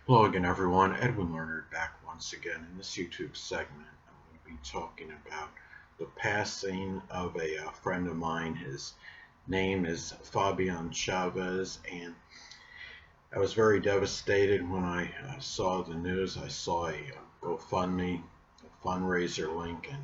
Hello again, everyone. Edwin Learnard back once again. In this YouTube segment, I'm going to be talking about the passing of a friend of mine. His name is Fabian Chavez, and I was very devastated when I saw the news. I saw a GoFundMe, a fundraiser link, and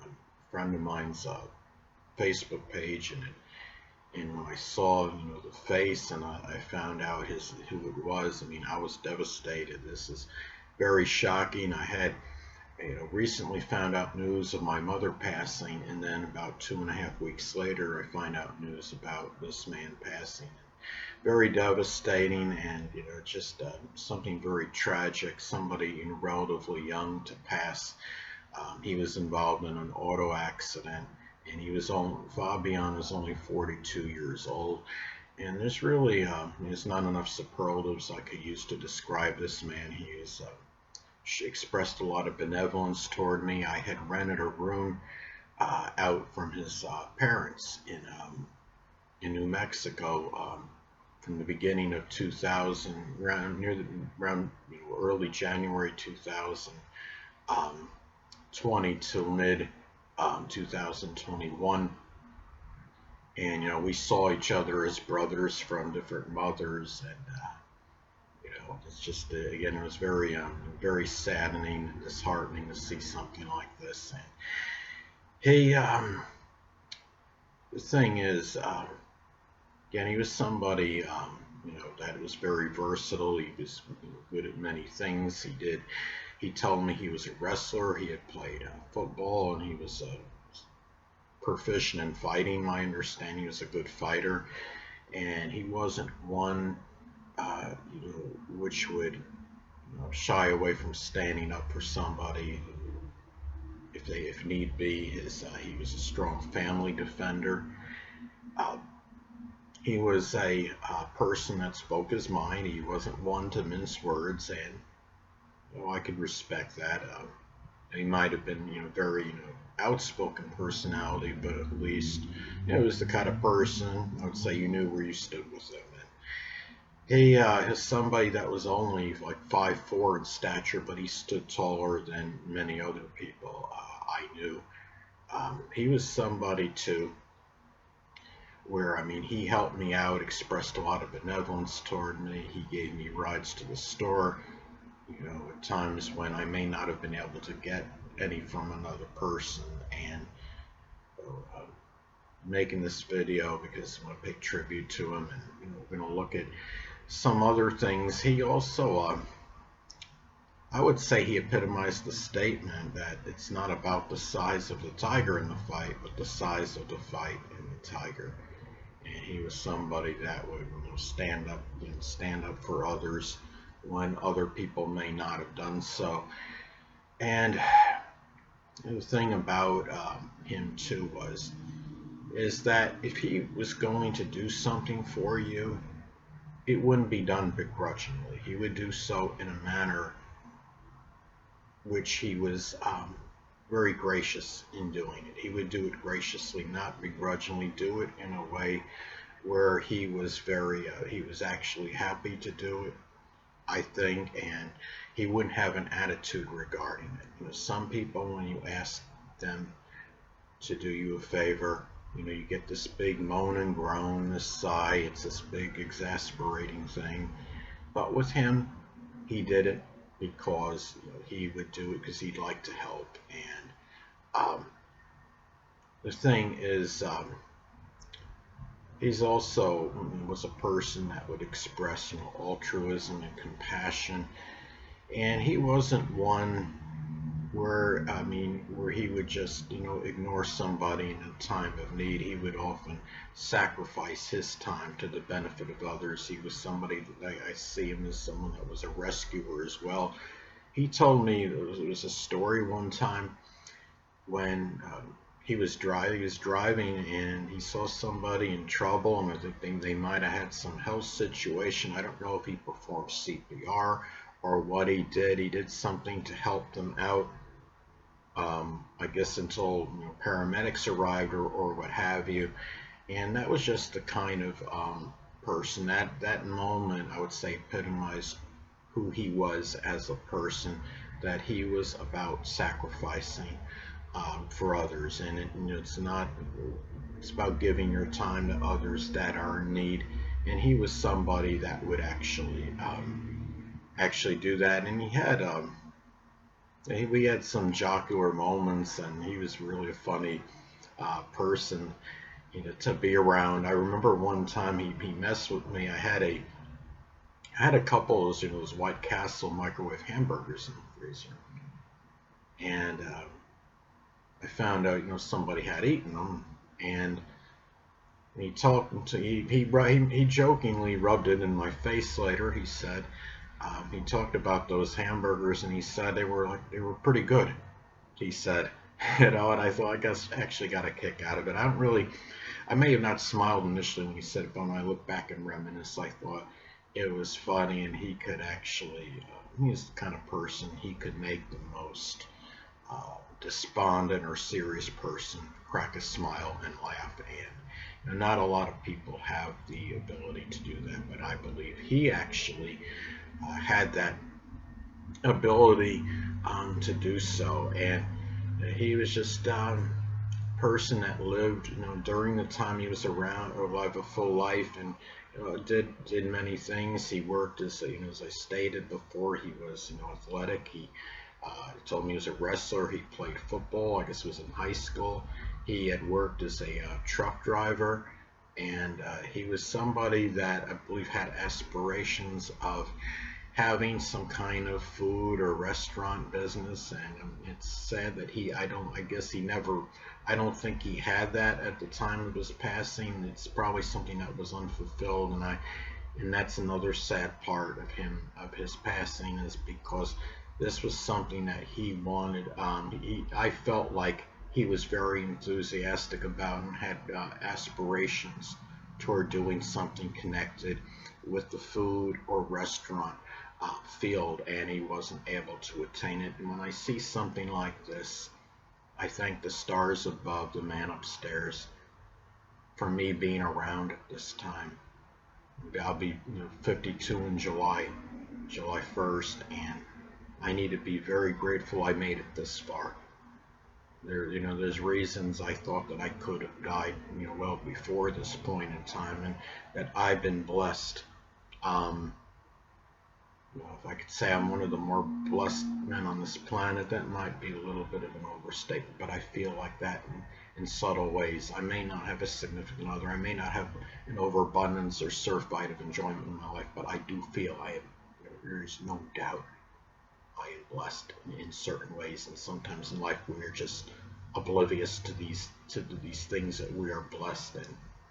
a friend of mine's Facebook page, and when I saw, the face, and I found out who it was, I mean, I was devastated. This is very shocking. I had, recently found out news of my mother passing, and then about 2.5 weeks later, I find out news about this man passing. Very devastating, and just something very tragic. Somebody, relatively young to pass. He was involved in an auto accident, and Fabian is only 42 years old. And there's not enough superlatives I could use to describe this man. She expressed a lot of benevolence toward me. I had rented a room out from his parents in New Mexico from the beginning of 2000, around early January 2020 till mid 2021. And we saw each other as brothers from different mothers, and it's just again, it was very saddening and disheartening to see something like this. And he the thing is, again, he was somebody that was very versatile. He was good at many things. He told me he was a wrestler. He had played football, and he was proficient in fighting. My understanding, he was a good fighter, and he wasn't one which would shy away from standing up for somebody if need be. He was a strong family defender. He was a person that spoke his mind. He wasn't one to mince words, and I could respect that. He might have been, very, outspoken personality, but at least, he was the kind of person I would say you knew where you stood with him. And he is somebody that was only like 5'4" in stature, but he stood taller than many other people I knew. He was somebody too, where, I mean, he helped me out, expressed a lot of benevolence toward me. He gave me rides to the store, at times when I may not have been able to get any from another person. And making this video because I want to pay tribute to him, and we're going to look at some other things. He also, I would say, he epitomized the statement that it's not about the size of the tiger in the fight, but the size of the fight in the tiger. And he was somebody that would stand up for others when other people may not have done so. And the thing about him too is that if he was going to do something for you, it wouldn't be done begrudgingly. He would do so in a manner which he was very gracious in doing it. He would do it graciously, not begrudgingly. Do it in a way where he was he was actually happy to do it, I think, and he wouldn't have an attitude regarding it. Some people, when you ask them to do you a favor, you get this big moan and groan, this sigh. It's this big exasperating thing. But with him, he did it because he would do it because he'd like to help. And the thing is, he's also was a person that would express altruism and compassion, and he wasn't one where he would just ignore somebody in a time of need. He would often sacrifice his time to the benefit of others. He was somebody that I see him as someone that was a rescuer as well. He told me there was a story one time when he was driving and he saw somebody in trouble, and I think they might have had some health situation. I don't know if he performed CPR or what he did. He did something to help them out, I guess until paramedics arrived or what have you. And that was just the kind of person that moment, I would say, epitomized who he was as a person, that he was about sacrificing for others, and it's about giving your time to others that are in need. And he was somebody that would actually do that. And we had some jocular moments, and he was really a funny person, to be around. I remember one time he messed with me. I had a couple of those White Castle microwave hamburgers in the freezer, and I found out somebody had eaten them, and he jokingly rubbed it in my face later. He said he talked about those hamburgers, and he said they were pretty good. He said, and I thought, I guess actually got a kick out of it. I may have not smiled initially when he said it, but when I look back and reminisce, I thought it was funny, and he could actually, he's the kind of person, he could make the most despondent or serious person crack a smile and laugh. And not a lot of people have the ability to do that, but I believe he actually had that ability to do so. And he was just person that lived, during the time he was around, or lived a full life, and did many things. He worked as as I stated before, he was athletic. He told me he was a wrestler. He played football. I guess it was in high school. He had worked as a truck driver, and he was somebody that I believe had aspirations of having some kind of food or restaurant business. And it's sad that I don't think he had that at the time of his passing. It's probably something that was unfulfilled, and that's another sad part of his passing, is because this was something that he wanted. I felt like he was very enthusiastic about, and had aspirations toward doing something connected with the food or restaurant field, and he wasn't able to attain it. And when I see something like this, I thank the stars above, the man upstairs, for me being around at this time. I'll be 52 in July 1st, and I need to be very grateful I made it this far. There's reasons I thought that I could have died, well before this point in time, and that I've been blessed. If I could say I'm one of the more blessed men on this planet, that might be a little bit of an overstatement, but I feel like that in subtle ways. I may not have a significant other, I may not have an overabundance or surfeit of enjoyment in my life, but I do feel there is no doubt I am blessed in certain ways. And sometimes in life we're just oblivious to these things that we are blessed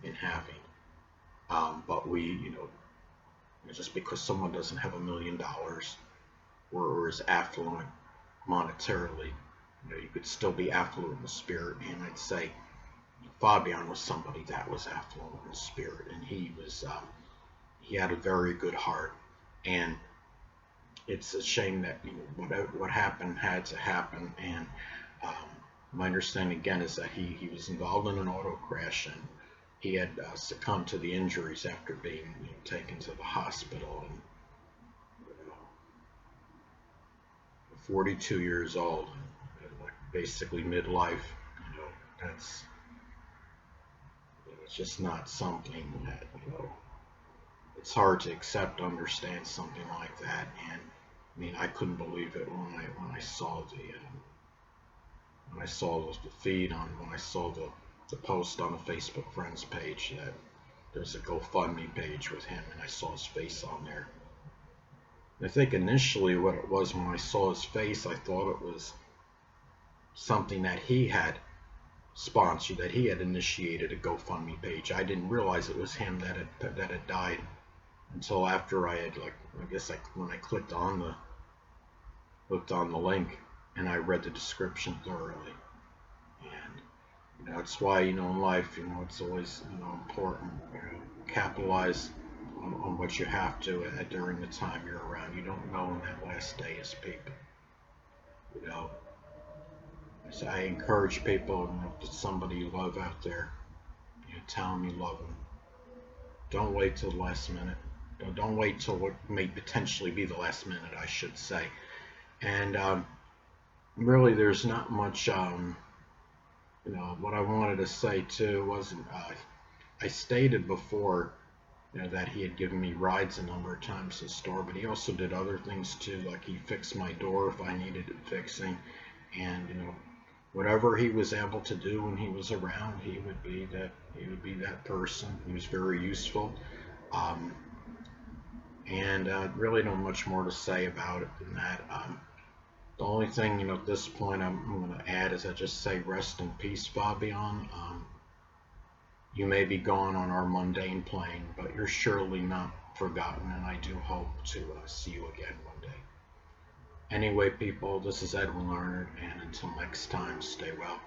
in having. But just because someone doesn't have $1 million or is affluent monetarily, you could still be affluent in the spirit. And I'd say Fabian was somebody that was affluent in spirit, and he had a very good heart. And it's a shame that what happened had to happen. And my understanding again is that he was involved in an auto crash, and he had succumbed to the injuries after being taken to the hospital. And 42 years old, basically midlife. That's it's just not something that it's hard to accept, understand something like that. And I couldn't believe it when I saw the feed when I saw the post on the Facebook friends page, that there's a GoFundMe page with him, and I saw his face on there. And I think initially what it was, when I saw his face, I thought it was something that he had sponsored, that he had initiated a GoFundMe page. I didn't realize it was him that had died until after I had when I clicked on the link and I read the description thoroughly. And that's why in life it's always important capitalize on what you have to during the time you're around. You don't know when that last day is, people. So I encourage people, if there's somebody you love out there, tell them you love them. Don't wait till the last minute. Don't wait till what may potentially be the last minute, I should say. And really, there's not much. What I wanted to say too wasn't. I stated before, that he had given me rides a number of times to the store, but he also did other things too, like he fixed my door if I needed it fixing, and whatever he was able to do when he was around, he would be that person. He was very useful. Um, and really not much more to say about it than that. The only thing, at this point I'm going to add is I just say rest in peace, Fabian. You may be gone on our mundane plane, but you're surely not forgotten, and I do hope to see you again one day. Anyway, people, this is Edwin Learnard, and until next time, stay well.